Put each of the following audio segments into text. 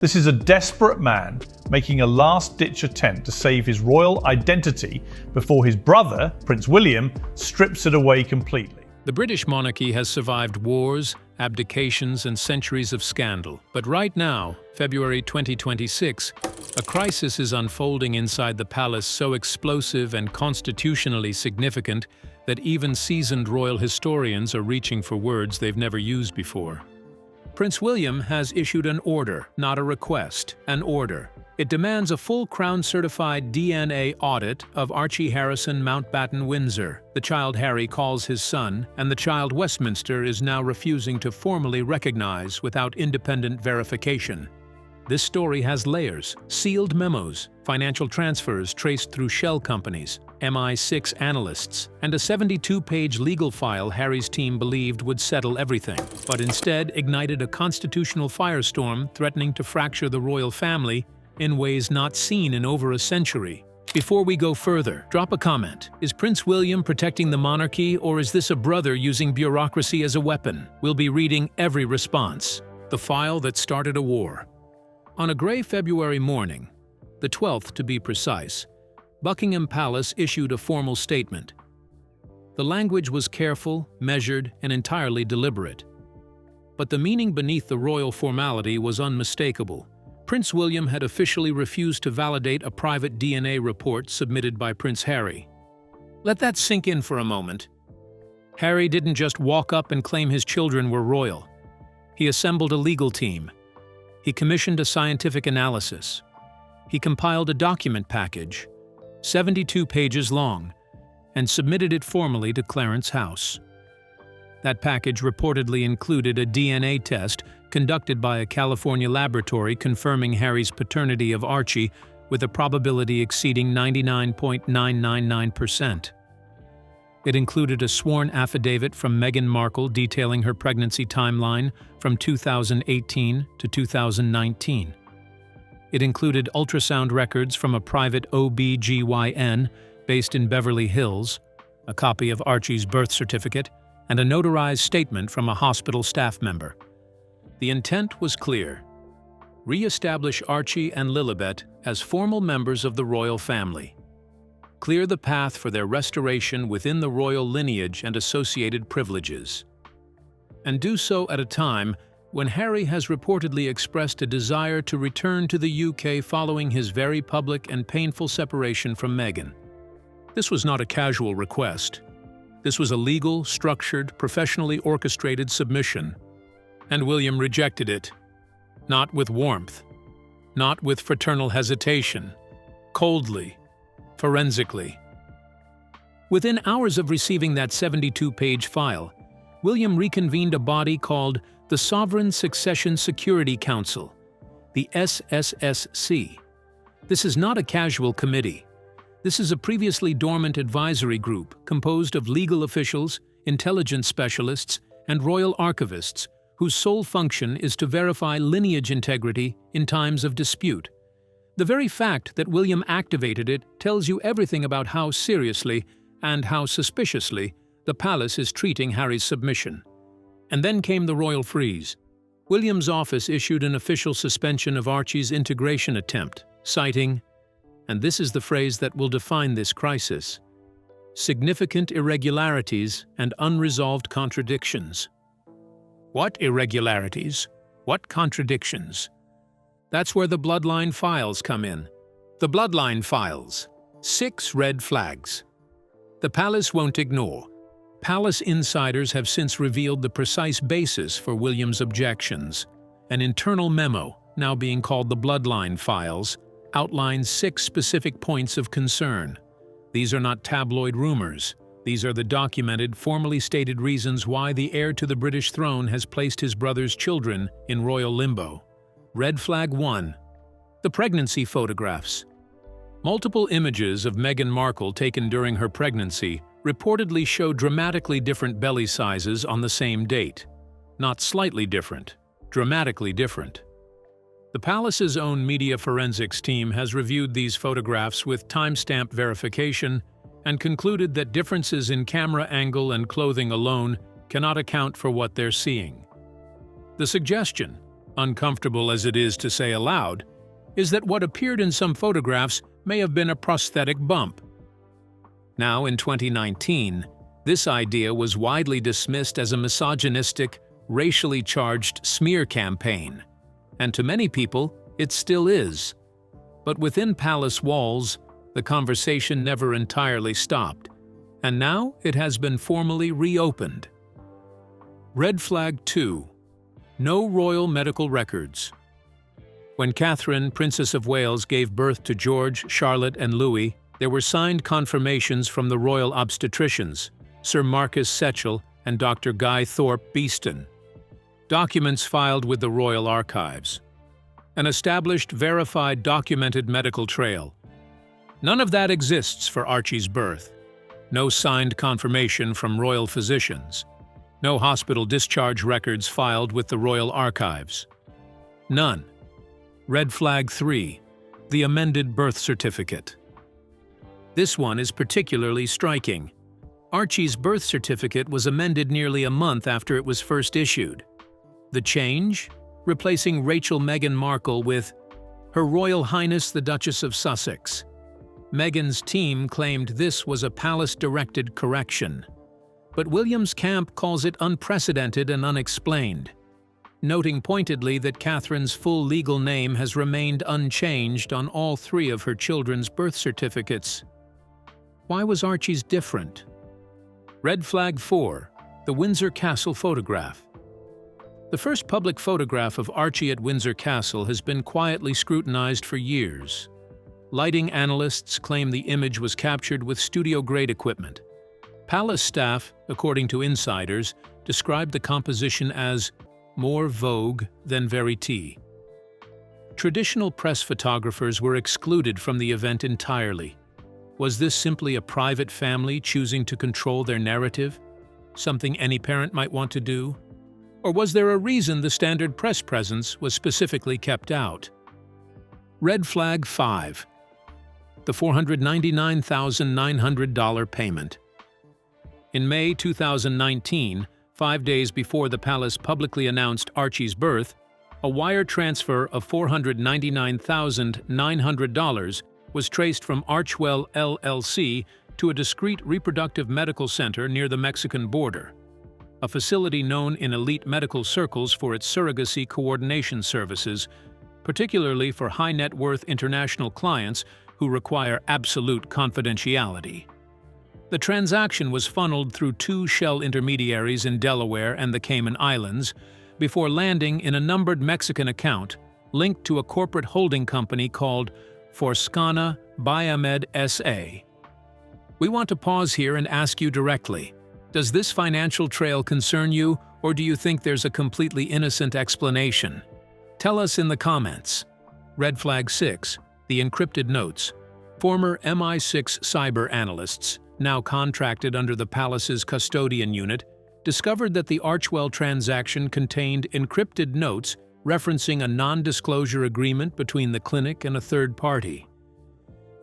This is a desperate man making a last-ditch attempt to save his royal identity before his brother, Prince William, strips it away completely. The British monarchy has survived wars, abdications, and centuries of scandal. But right now, February 2026, a crisis is unfolding inside the palace so explosive and constitutionally significant that even seasoned royal historians are reaching for words they've never used before. Prince William has issued an order, not a request, an order. It demands a full Crown-certified DNA audit of Archie Harrison Mountbatten-Windsor, the child Harry calls his son, and the child Westminster is now refusing to formally recognize without independent verification. This story has layers: sealed memos, financial transfers traced through shell companies, MI6 analysts, and a 72-page legal file Harry's team believed would settle everything, but instead ignited a constitutional firestorm threatening to fracture the royal family in ways not seen in over a century. Before we go further, drop a comment. Is Prince William protecting the monarchy, or is this a brother using bureaucracy as a weapon? We'll be reading every response. The file that started a war. On a grey February morning, the 12th to be precise, Buckingham Palace issued a formal statement. The language was careful, measured, and entirely deliberate. But the meaning beneath the royal formality was unmistakable. Prince William had officially refused to validate a private DNA report submitted by Prince Harry. Let that sink in for a moment. Harry didn't just walk up and claim his children were royal. He assembled a legal team. He commissioned a scientific analysis. He compiled a document package, 72 pages long, and submitted it formally to Clarence House. That package reportedly included a DNA test conducted by a California laboratory confirming Harry's paternity of Archie with a probability exceeding 99.999%. It included a sworn affidavit from Meghan Markle detailing her pregnancy timeline from 2018 to 2019. It included ultrasound records from a private OB/GYN based in Beverly Hills, a copy of Archie's birth certificate, and a notarized statement from a hospital staff member. The intent was clear: re-establish Archie and Lilibet as formal members of the royal family. Clear the path for their restoration within the royal lineage and associated privileges. And do so at a time when Harry has reportedly expressed a desire to return to the UK following his very public and painful separation from Meghan. This was not a casual request. This was a legal, structured, professionally orchestrated submission. And William rejected it. Not with warmth. Not with fraternal hesitation. Coldly. Forensically. Within hours of receiving that 72-page file, William reconvened a body called the Sovereign Succession Security Council, the SSSC. This is not a casual committee. This is a previously dormant advisory group composed of legal officials, intelligence specialists, and royal archivists whose sole function is to verify lineage integrity in times of dispute. The very fact that William activated it tells you everything about how seriously and how suspiciously the palace is treating Harry's submission. And then came the royal freeze. William's office issued an official suspension of Archie's integration attempt, citing, and this is the phrase that will define this crisis, significant irregularities and unresolved contradictions. What irregularities? What contradictions? That's where the Bloodline files come in. The Bloodline files. 6 red flags. The palace won't ignore. Palace insiders have since revealed the precise basis for William's objections. An internal memo, now being called the Bloodline files, outlines 6 specific points of concern. These are not tabloid rumors. These are the documented, formally stated reasons why the heir to the British throne has placed his brother's children in royal limbo. Red flag 1. The pregnancy photographs. Multiple images of Meghan Markle taken during her pregnancy reportedly show dramatically different belly sizes on the same date. Not slightly different, dramatically different. The palace's own media forensics team has reviewed these photographs with timestamp verification and concluded that differences in camera angle and clothing alone cannot account for what they're seeing. The suggestion, uncomfortable as it is to say aloud, is that what appeared in some photographs may have been a prosthetic bump. Now, in 2019, this idea was widely dismissed as a misogynistic, racially charged smear campaign, and to many people, it still is. But within palace walls, the conversation never entirely stopped, and now it has been formally reopened. Red Flag 2. No royal medical records. When Catherine, Princess of Wales, gave birth to George, Charlotte, and Louis, there were signed confirmations from the royal obstetricians, Sir Marcus Setchell and Dr. Guy Thorpe Beeston. Documents filed with the Royal Archives. An established, verified, documented medical trail. None of that exists for Archie's birth. No signed confirmation from royal physicians. No hospital discharge records filed with the Royal Archives. None. Red Flag 3. The amended birth certificate. This one is particularly striking. Archie's birth certificate was amended nearly a month after it was first issued. The change? Replacing Rachel Meghan Markle with Her Royal Highness the Duchess of Sussex. Meghan's team claimed this was a palace-directed correction, but William's camp calls it unprecedented and unexplained, noting pointedly that Catherine's full legal name has remained unchanged on all three of her children's birth certificates. Why was Archie's different? Red Flag 4. The Windsor Castle photograph. The first public photograph of Archie at Windsor Castle has been quietly scrutinized for years. Lighting analysts claim the image was captured with studio-grade equipment. Palace staff, according to insiders, described the composition as more vogue than verite. Traditional press photographers were excluded from the event entirely. Was this simply a private family choosing to control their narrative? Something any parent might want to do? Or was there a reason the standard press presence was specifically kept out? Red Flag 5. The $499,900 payment. In May 2019, 5 days before the palace publicly announced Archie's birth, a wire transfer of $499,900 was traced from Archwell LLC to a discreet reproductive medical center near the Mexican border, a facility known in elite medical circles for its surrogacy coordination services, particularly for high-net-worth international clients who require absolute confidentiality. The transaction was funneled through 2 shell intermediaries in Delaware and the Cayman Islands before landing in a numbered Mexican account linked to a corporate holding company called Forscana Biomed S.A. We want to pause here and ask you directly, does this financial trail concern you, or do you think there's a completely innocent explanation? Tell us in the comments. Red Flag 6. The encrypted notes. Former MI6 cyber analysts, now contracted under the palace's custodian unit, discovered that the Archwell transaction contained encrypted notes referencing a non-disclosure agreement between the clinic and a third party.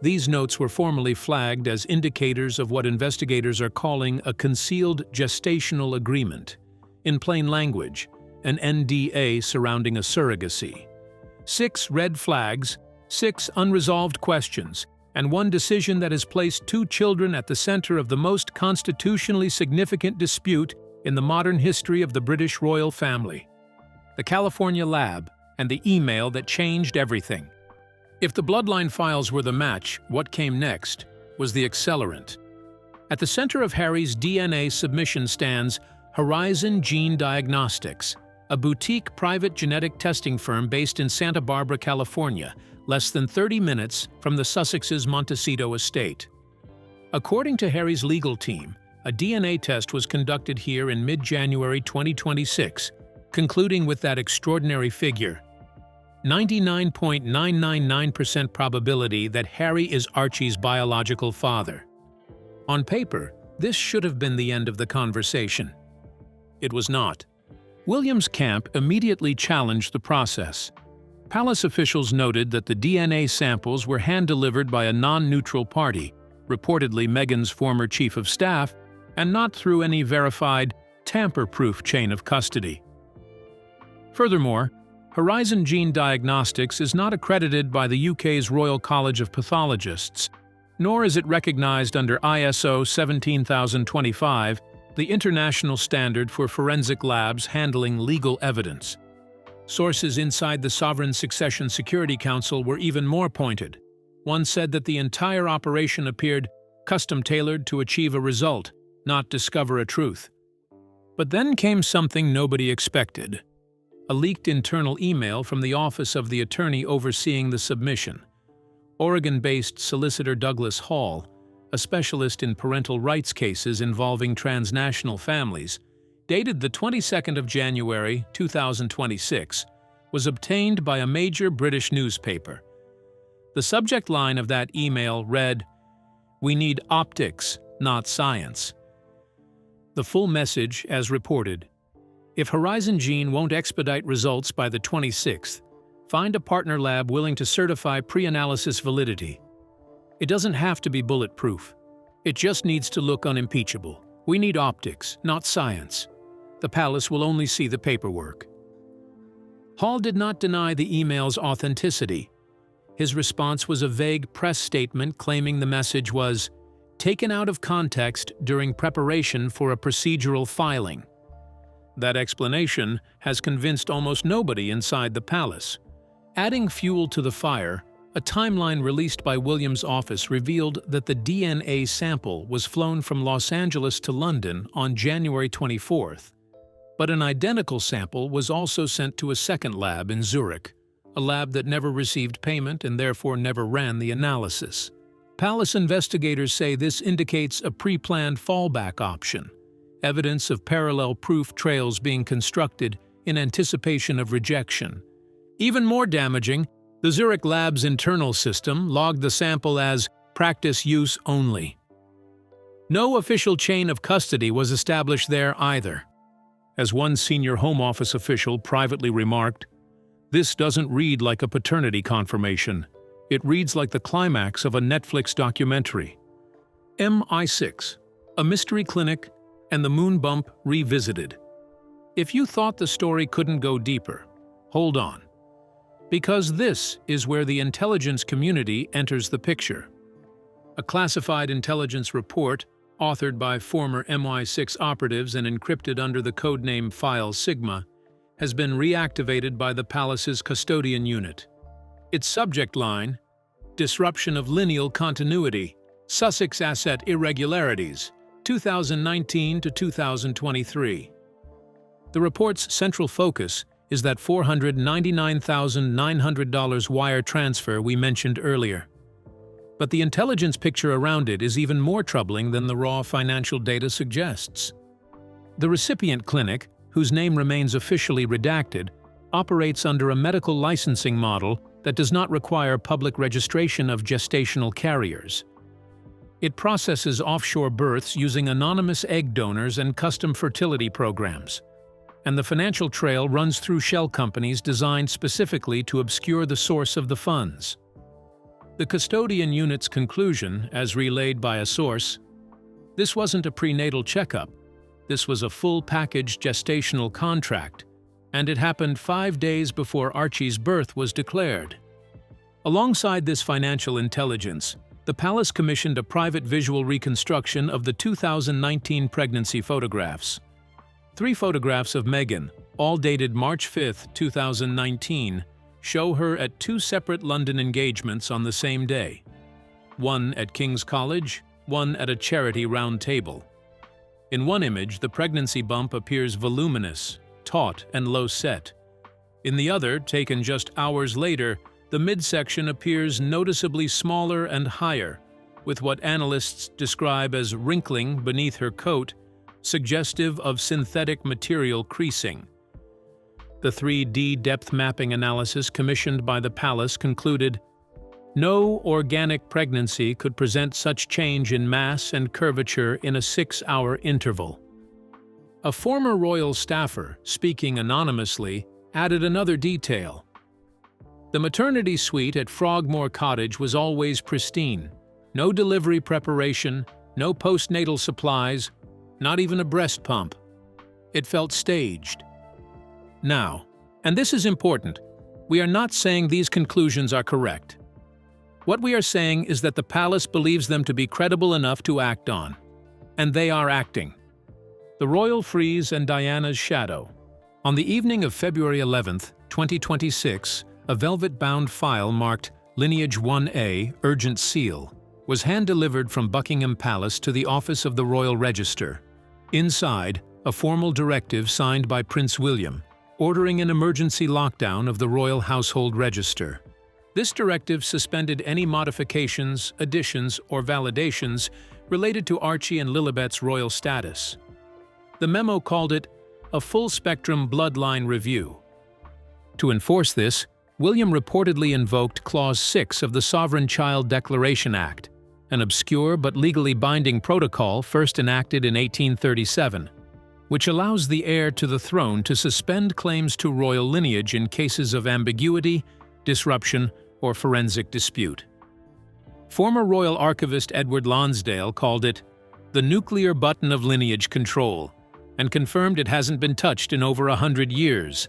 These notes were formally flagged as indicators of what investigators are calling a concealed gestational agreement. In plain language, an NDA surrounding a surrogacy. 6 red flags, 6 unresolved questions, and 1 decision that has placed 2 children at the center of the most constitutionally significant dispute in the modern history of the British royal family. The California lab and the email that changed everything. If the Bloodline files were the match, what came next was the accelerant. At the center of Harry's DNA submission stands Horizon Gene Diagnostics, a boutique private genetic testing firm based in Santa Barbara, California, less than 30 minutes from the Sussex's Montecito estate. According to Harry's legal team, a DNA test was conducted here in mid-January 2026, concluding with that extraordinary figure, 99.999% probability that Harry is Archie's biological father. On paper, this should have been the end of the conversation. It was not. William's camp immediately challenged the process. Palace officials noted that the DNA samples were hand-delivered by a non-neutral party, reportedly Meghan's former chief of staff, and not through any verified, tamper-proof chain of custody. Furthermore, Horizon Gene Diagnostics is not accredited by the UK's Royal College of Pathologists, nor is it recognized under ISO 17025, the international standard for forensic labs handling legal evidence. Sources inside the Sovereign Succession Security Council were even more pointed. One said that the entire operation appeared custom-tailored to achieve a result, not discover a truth. But then came something nobody expected. A leaked internal email from the office of the attorney overseeing the submission. Oregon-based solicitor Douglas Hall, a specialist in parental rights cases involving transnational families, dated the 22nd of January 2026, was obtained by a major British newspaper. The subject line of that email read, "We need optics, not science." The full message, as reported: if Horizon Gene won't expedite results by the 26th, find a partner lab willing to certify pre-analysis validity. It doesn't have to be bulletproof. It just needs to look unimpeachable. We need optics, not science. The palace will only see the paperwork. Hall did not deny the email's authenticity. His response was a vague press statement claiming the message was taken out of context during preparation for a procedural filing. That explanation has convinced almost nobody inside the palace. Adding fuel to the fire, a timeline released by William's office revealed that the DNA sample was flown from Los Angeles to London on January 24th, but an identical sample was also sent to a second lab in Zurich, a lab that never received payment and therefore never ran the analysis. Palace investigators say this indicates a pre-planned fallback option, evidence of parallel proof trails being constructed in anticipation of rejection. Even more damaging, the Zurich lab's internal system logged the sample as practice use only. No official chain of custody was established there either. As one senior Home Office official privately remarked, "This doesn't read like a paternity confirmation. It reads like the climax of a Netflix documentary." MI6, a mystery clinic, and the moon bump revisited. If you thought the story couldn't go deeper, hold on. Because this is where the intelligence community enters the picture. A classified intelligence report, authored by former MI6 operatives and encrypted under the codename File Sigma, has been reactivated by the palace's custodian unit. Its subject line, "Disruption of Lineal Continuity, Sussex Asset Irregularities, 2019 to 2023. The report's central focus is that $499,900 wire transfer we mentioned earlier. But the intelligence picture around it is even more troubling than the raw financial data suggests. The recipient clinic, whose name remains officially redacted, operates under a medical licensing model that does not require public registration of gestational carriers. It processes offshore births using anonymous egg donors and custom fertility programs, and the financial trail runs through shell companies designed specifically to obscure the source of the funds. The custodian unit's conclusion, as relayed by a source, this wasn't a prenatal checkup, this was a full-package gestational contract, and it happened 5 days before Archie's birth was declared. Alongside this financial intelligence, the palace commissioned a private visual reconstruction of the 2019 pregnancy photographs. 3 photographs of Meghan, all dated March 5, 2019, show her at 2 separate London engagements on the same day. One at King's College, one at a charity round table. In one image, the pregnancy bump appears voluminous, taut, and low-set. In the other, taken just hours later, the midsection appears noticeably smaller and higher, with what analysts describe as wrinkling beneath her coat, suggestive of synthetic material creasing. The 3D depth mapping analysis commissioned by the palace concluded, no organic pregnancy could present such change in mass and curvature in a 6-hour interval. A former royal staffer, speaking anonymously, added another detail. The maternity suite at Frogmore Cottage was always pristine. No delivery preparation, no postnatal supplies, not even a breast pump. It felt staged. Now, and this is important, We are not saying these conclusions are correct. What we are saying is that the palace believes them to be credible enough to act on. And they are acting. The Royal Frieze and Diana's Shadow. On the evening of February 11, 2026, a velvet-bound file marked Lineage 1A, Urgent Seal, was hand-delivered from Buckingham Palace to the office of the Royal Register. Inside, a formal directive signed by Prince William, ordering an emergency lockdown of the Royal Household Register. This directive suspended any modifications, additions, or validations related to Archie and Lilibet's royal status. The memo called it a full-spectrum bloodline review. To enforce this, William reportedly invoked Clause 6 of the Sovereign Child Declaration Act, an obscure but legally binding protocol first enacted in 1837, which allows the heir to the throne to suspend claims to royal lineage in cases of ambiguity, disruption, or forensic dispute. Former royal archivist Edward Lonsdale called it the nuclear button of lineage control, and confirmed it hasn't been touched in over 100 years.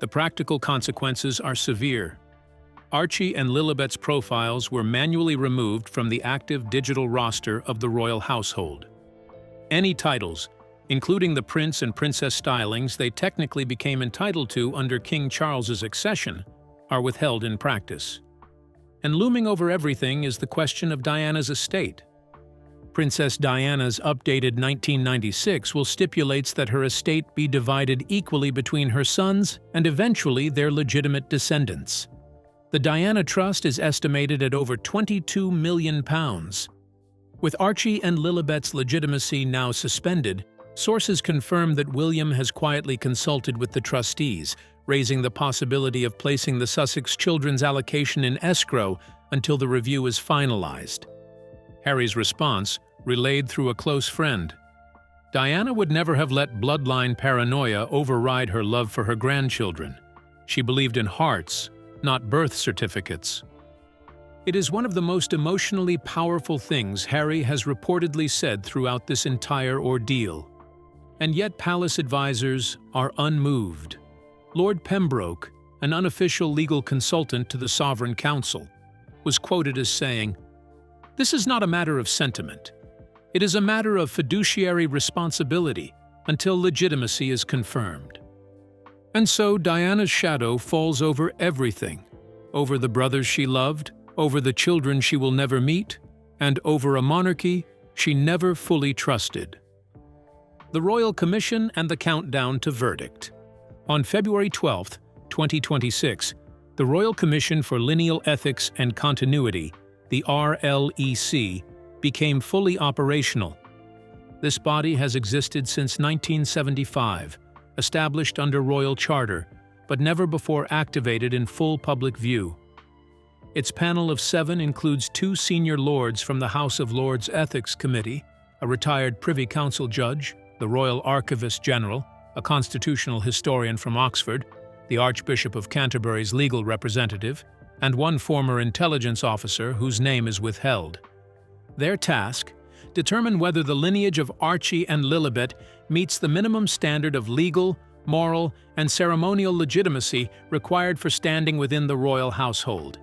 The practical consequences are severe. Archie and Lilibet's profiles were manually removed from the active digital roster of the royal household. Any titles, including the prince and princess stylings they technically became entitled to under King Charles's accession, are withheld in practice. And looming over everything is the question of Diana's estate. Princess Diana's updated 1996 will stipulates that her estate be divided equally between her sons and eventually their legitimate descendants. The Diana Trust is estimated at over £22 million. With Archie and Lilibet's legitimacy now suspended, sources confirm that William has quietly consulted with the trustees, raising the possibility of placing the Sussex children's allocation in escrow until the review is finalized. Harry's response, relayed through a close friend: Diana would never have let bloodline paranoia override her love for her grandchildren. She believed in hearts, not birth certificates. It is one of the most emotionally powerful things Harry has reportedly said throughout this entire ordeal. And yet palace advisors are unmoved. Lord Pembroke, an unofficial legal consultant to the Sovereign Council, was quoted as saying, "This is not a matter of sentiment. It is a matter of fiduciary responsibility until legitimacy is confirmed." And so Diana's shadow falls over everything, over the brothers she loved, over the children she will never meet, and over a monarchy she never fully trusted. The Royal Commission and the countdown to verdict. On February 12, 2026, the Royal Commission for Lineal Ethics and Continuity, the RLEC, became fully operational. This body has existed since 1975, established under Royal Charter, but never before activated in full public view. Its panel of 7 includes 2 senior lords from the House of Lords Ethics Committee, a retired Privy Council judge, the Royal Archivist General, a constitutional historian from Oxford, the Archbishop of Canterbury's legal representative, and 1 former intelligence officer whose name is withheld. Their task: determine whether the lineage of Archie and Lilibet meets the minimum standard of legal, moral, and ceremonial legitimacy required for standing within the royal household.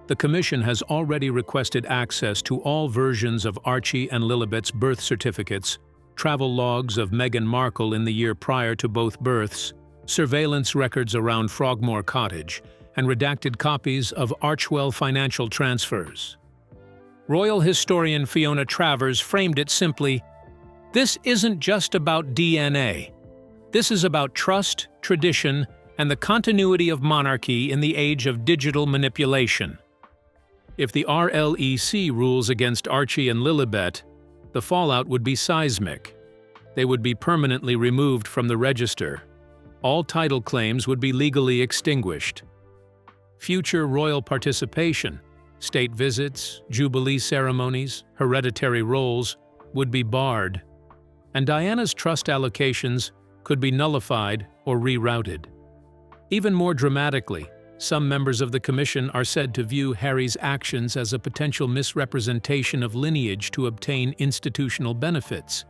The Commission has already requested access to all versions of Archie and Lilibet's birth certificates, travel logs of Meghan Markle in the year prior to both births, surveillance records around Frogmore Cottage, and redacted copies of Archewell financial transfers. Royal historian Fiona Travers framed it simply, "This isn't just about DNA. This is about trust, tradition, and the continuity of monarchy in the age of digital manipulation." If the RLEC rules against Archie and Lilibet, the fallout would be seismic. They would be permanently removed from the register. All title claims would be legally extinguished. Future royal participation, state visits, jubilee ceremonies, hereditary roles, would be barred, and Diana's trust allocations could be nullified or rerouted. Even more dramatically, some members of the Commission are said to view Harry's actions as a potential misrepresentation of lineage to obtain institutional benefits,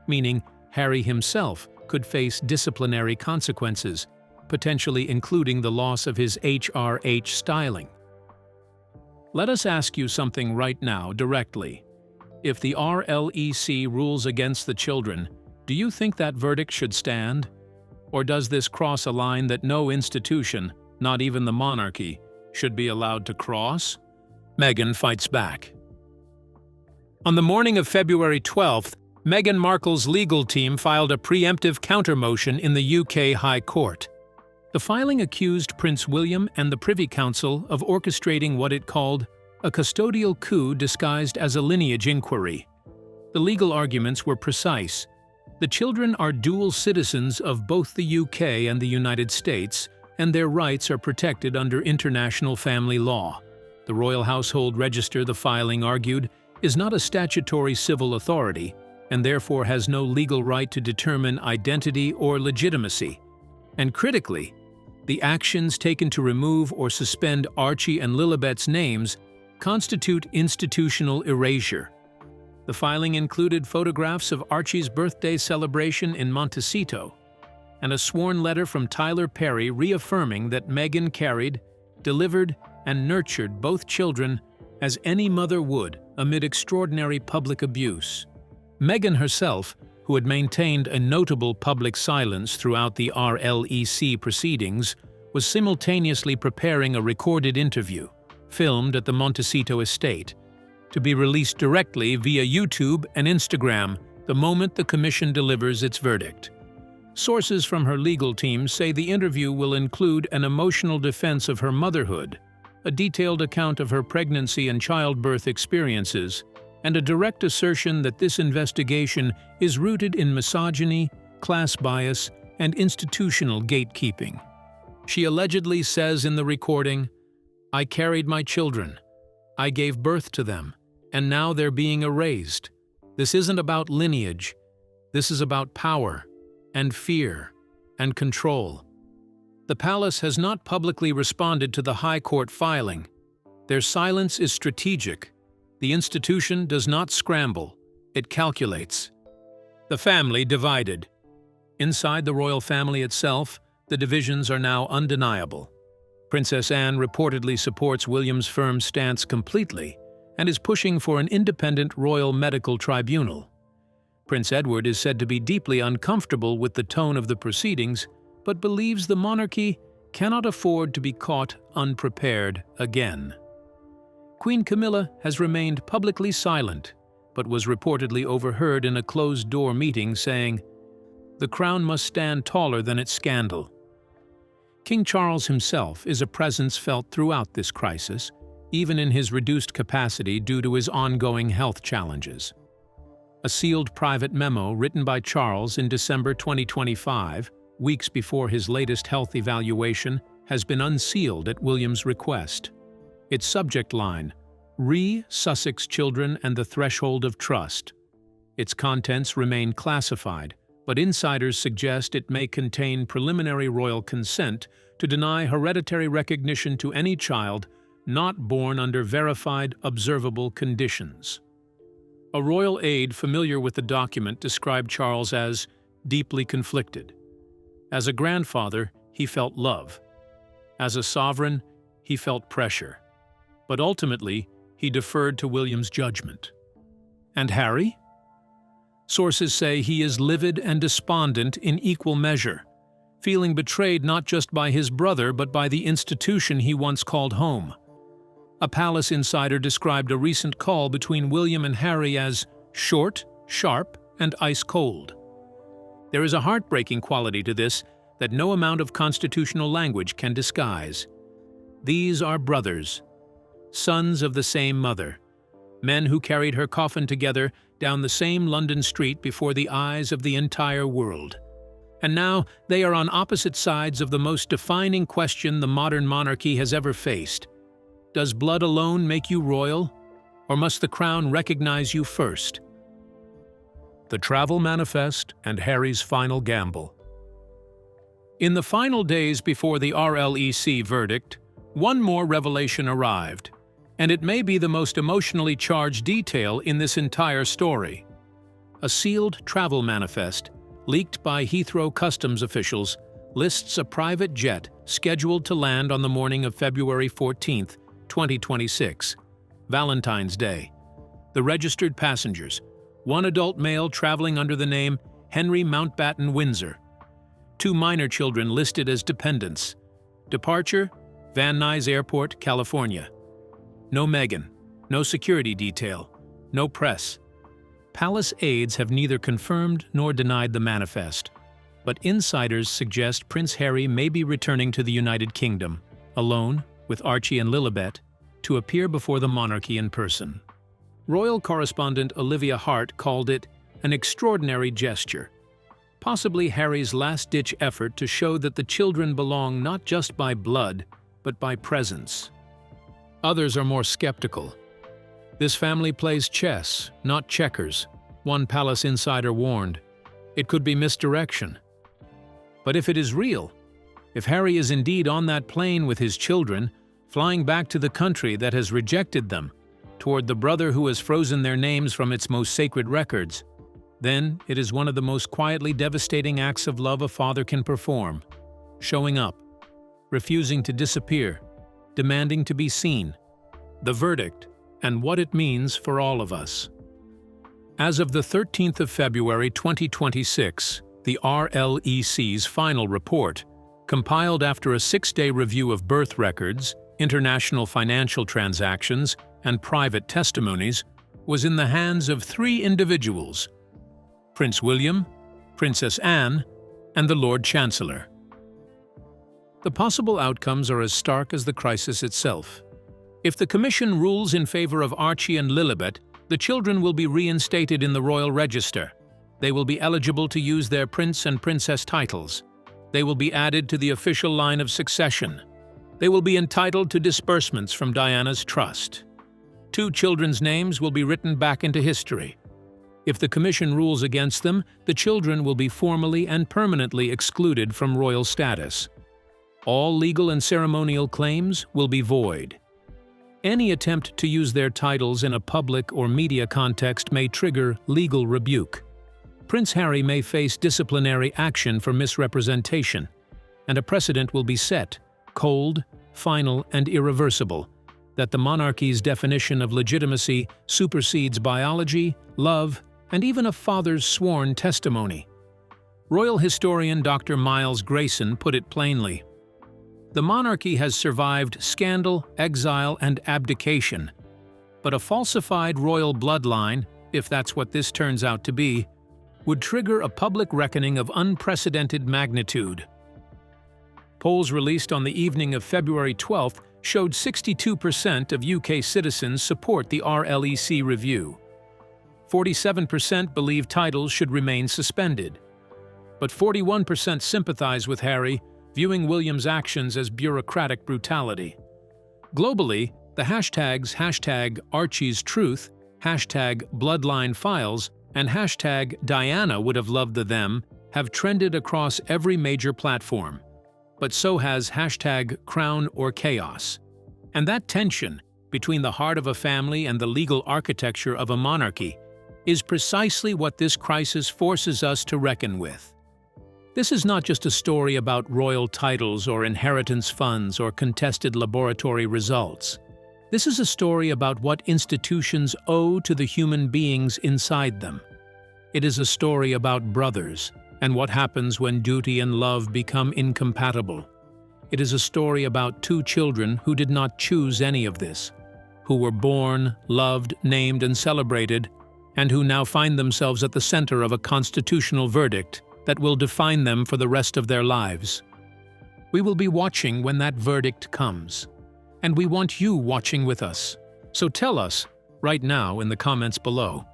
meaning Harry himself could face disciplinary consequences, potentially including the loss of his HRH styling. Let us ask you something right now directly. If the RLEC rules against the children, do you think that verdict should stand? Or does this cross a line that no institution, not even the monarchy, should be allowed to cross? Meghan fights back. On the morning of February 12th, Meghan Markle's legal team filed a preemptive counter-motion in the UK High Court. The filing accused Prince William and the Privy Council of orchestrating what it called a custodial coup disguised as a lineage inquiry. The legal arguments were precise. The children are dual citizens of both the UK and the United States, and their rights are protected under international family law. The Royal Household Register, the filing argued, is not a statutory civil authority, and therefore has no legal right to determine identity or legitimacy. And critically, the actions taken to remove or suspend Archie and Lilibet's names constitute institutional erasure. The filing included photographs of Archie's birthday celebration in Montecito, and a sworn letter from Tyler Perry reaffirming that Meghan carried, delivered, and nurtured both children as any mother would amid extraordinary public abuse. Meghan herself, who had maintained a notable public silence throughout the RLEC proceedings, was simultaneously preparing a recorded interview, filmed at the Montecito estate, to be released directly via YouTube and Instagram the moment the commission delivers its verdict. Sources from her legal team say the interview will include an emotional defense of her motherhood, a detailed account of her pregnancy and childbirth experiences, and a direct assertion that this investigation is rooted in misogyny, class bias, and institutional gatekeeping. She allegedly says in the recording, "I carried my children. I gave birth to them, and now they're being erased. This isn't about lineage. This is about power, and fear, and control." The palace has not publicly responded to the High Court filing. Their silence is strategic. The institution does not scramble, it calculates. The family divided. Inside the royal family itself, the divisions are now undeniable. Princess Anne reportedly supports William's firm stance completely and is pushing for an independent royal medical tribunal. Prince Edward is said to be deeply uncomfortable with the tone of the proceedings, but believes the monarchy cannot afford to be caught unprepared again. Queen Camilla has remained publicly silent, but was reportedly overheard in a closed-door meeting saying, "The crown must stand taller than its scandal." King Charles himself is a presence felt throughout this crisis, even in his reduced capacity due to his ongoing health challenges. A sealed private memo written by Charles in December 2025, weeks before his latest health evaluation, has been unsealed at William's request. Its subject line, "Re-Sussex Children and the Threshold of Trust." Its contents remain classified, but insiders suggest it may contain preliminary royal consent to deny hereditary recognition to any child not born under verified, observable conditions. A royal aide familiar with the document described Charles as deeply conflicted. As a grandfather, he felt love. As a sovereign, he felt pressure. But ultimately, he deferred to William's judgment. And Harry? Sources say he is livid and despondent in equal measure, feeling betrayed not just by his brother but by the institution he once called home. A palace insider described a recent call between William and Harry as short, sharp, and ice-cold. There is a heartbreaking quality to this that no amount of constitutional language can disguise. These are brothers, sons of the same mother, men who carried her coffin together down the same London street before the eyes of the entire world. And now they are on opposite sides of the most defining question the modern monarchy has ever faced. Does blood alone make you royal, or must the crown recognize you first? The Travel Manifest and Harry's Final Gamble. In the final days before the RLEC verdict, one more revelation arrived, and it may be the most emotionally charged detail in this entire story. A sealed travel manifest, leaked by Heathrow customs officials, lists a private jet scheduled to land on the morning of February 14, 2026, Valentine's Day. The registered passengers: one adult male traveling under the name Henry Mountbatten-Windsor. Two minor children listed as dependents. Departure: Van Nuys Airport, California. No Meghan, no security detail, no press. Palace aides have neither confirmed nor denied the manifest, but insiders suggest Prince Harry may be returning to the United Kingdom, alone with Archie and Lilibet, to appear before the monarchy in person. Royal correspondent Olivia Hart called it an extraordinary gesture, possibly Harry's last-ditch effort to show that the children belong not just by blood, but by presence. Others are more skeptical. This family plays chess, not checkers, one palace insider warned. It could be misdirection. But if it is real, if Harry is indeed on that plane with his children, flying back to the country that has rejected them, toward the brother who has frozen their names from its most sacred records, then it is one of the most quietly devastating acts of love a father can perform: showing up, refusing to disappear, demanding to be seen. The verdict, and what it means for all of us. As of the 13th of February 2026, the RLEC's final report, compiled after a 6-day review of birth records, international financial transactions, and private testimonies, was in the hands of 3 individuals: Prince William, Princess Anne, and the Lord Chancellor. The possible outcomes are as stark as the crisis itself. If the Commission rules in favor of Archie and Lilibet, the children will be reinstated in the Royal Register. They will be eligible to use their prince and princess titles. They will be added to the official line of succession. They will be entitled to disbursements from Diana's trust. 2 children's names will be written back into history. If the Commission rules against them, the children will be formally and permanently excluded from royal status. All legal and ceremonial claims will be void. Any attempt to use their titles in a public or media context may trigger legal rebuke. Prince Harry may face disciplinary action for misrepresentation, and a precedent will be set, cold, final, and irreversible, that the monarchy's definition of legitimacy supersedes biology, love, and even a father's sworn testimony. Royal historian Dr. Miles Grayson put it plainly: the monarchy has survived scandal, exile, and abdication, but a falsified royal bloodline, if that's what this turns out to be, would trigger a public reckoning of unprecedented magnitude. Polls released on the evening of February 12th showed 62% of UK citizens support the RLEC review. 47% believe titles should remain suspended. But 41% sympathize with Harry, viewing William's actions as bureaucratic brutality. Globally, the hashtags #Archie'sTruth, #BloodlineFiles, and #Diana would have loved the them have trended across every major platform. But so has #CrownOrChaos. And that tension between the heart of a family and the legal architecture of a monarchy is precisely what this crisis forces us to reckon with. This is not just a story about royal titles or inheritance funds or contested laboratory results. This is a story about what institutions owe to the human beings inside them. It is a story about brothers and what happens when duty and love become incompatible. It is a story about 2 children who did not choose any of this, who were born, loved, named, and celebrated, and who now find themselves at the center of a constitutional verdict that will define them for the rest of their lives. We will be watching when that verdict comes, and we want you watching with us. So tell us, right now in the comments below,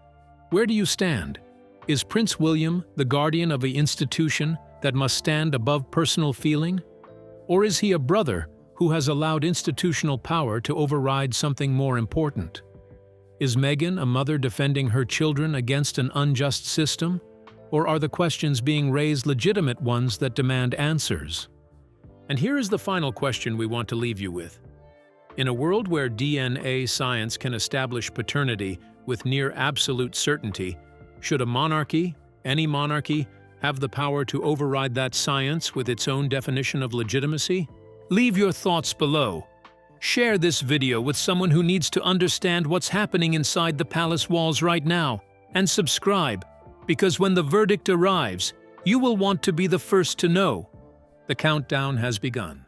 where do you stand? Is Prince William the guardian of an institution that must stand above personal feeling? Or is he a brother who has allowed institutional power to override something more important? Is Meghan a mother defending her children against an unjust system? Or are the questions being raised legitimate ones that demand answers? And here is the final question we want to leave you with. In a world where DNA science can establish paternity with near absolute certainty, should a monarchy, any monarchy, have the power to override that science with its own definition of legitimacy? Leave your thoughts below. Share this video with someone who needs to understand what's happening inside the palace walls right now, and subscribe, because when the verdict arrives, you will want to be the first to know. The countdown has begun.